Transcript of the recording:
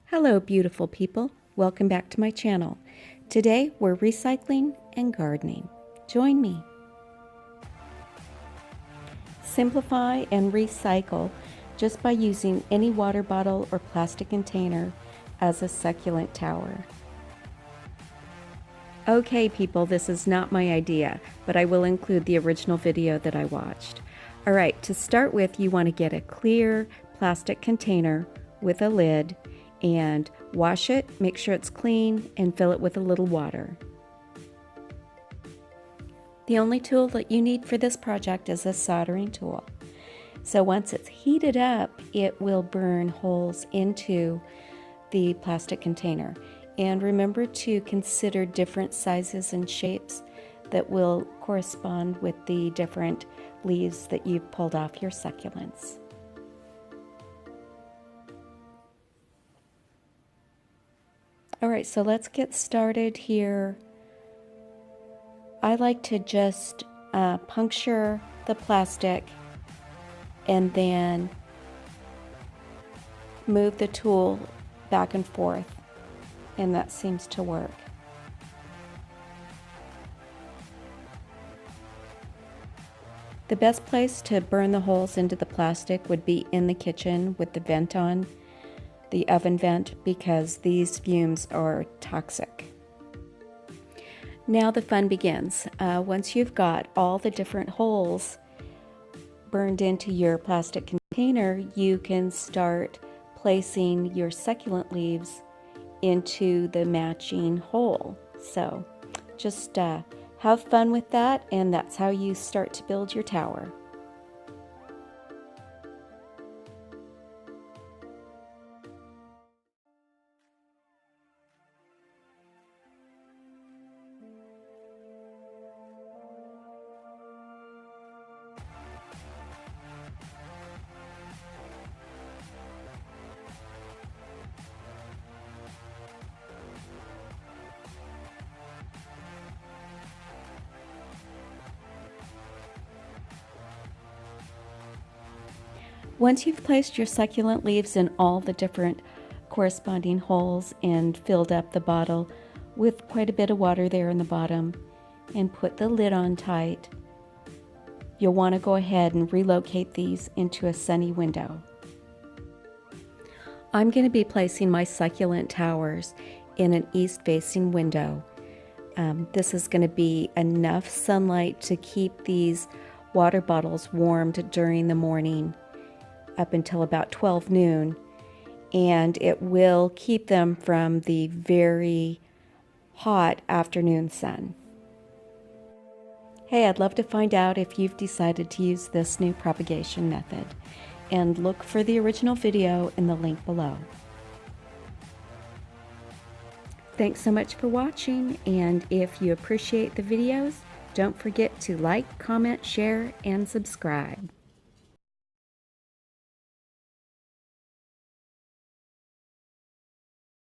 Hello, beautiful people. Welcome back to my channel. Today, we're recycling and gardening. Join me. Simplify and recycle just by using any water bottle or plastic container as a succulent tower. Okay, people, this is not my idea, but I will include the original video that I watched. All right, to start with, you want to get a clear plastic container with a lid and wash it, make sure it's clean, and fill it with a little water. The only tool that you need for this project is a soldering tool. So once it's heated up, it will burn holes into the plastic container. And remember to consider different sizes and shapes that will correspond with the different leaves that you've pulled off your succulents. All right, so let's get started here. I like to just puncture the plastic and then move the tool back and forth, and that seems to work. The best place to burn the holes into the plastic would be in the kitchen with the vent on, the oven vent, because these fumes are toxic. Now the fun begins. Once you've got all the different holes burned into your plastic container, you can start placing your succulent leaves into the matching hole. So just have fun with that, and that's how you start to build your tower. Once you've placed your succulent leaves in all the different corresponding holes and filled up the bottle with quite a bit of water there in the bottom and put the lid on tight, you'll want to go ahead and relocate these into a sunny window. I'm going to be placing my succulent towers in an east-facing window. This is going to be enough sunlight to keep these water bottles warmed during the morning up until about 12 noon, and it will keep them from the very hot afternoon sun. Hey, I'd love to find out if you've decided to use this new propagation method, and look for the original video in the link below. Thanks so much for watching, and if you appreciate the videos, don't forget to like, comment, share, and subscribe.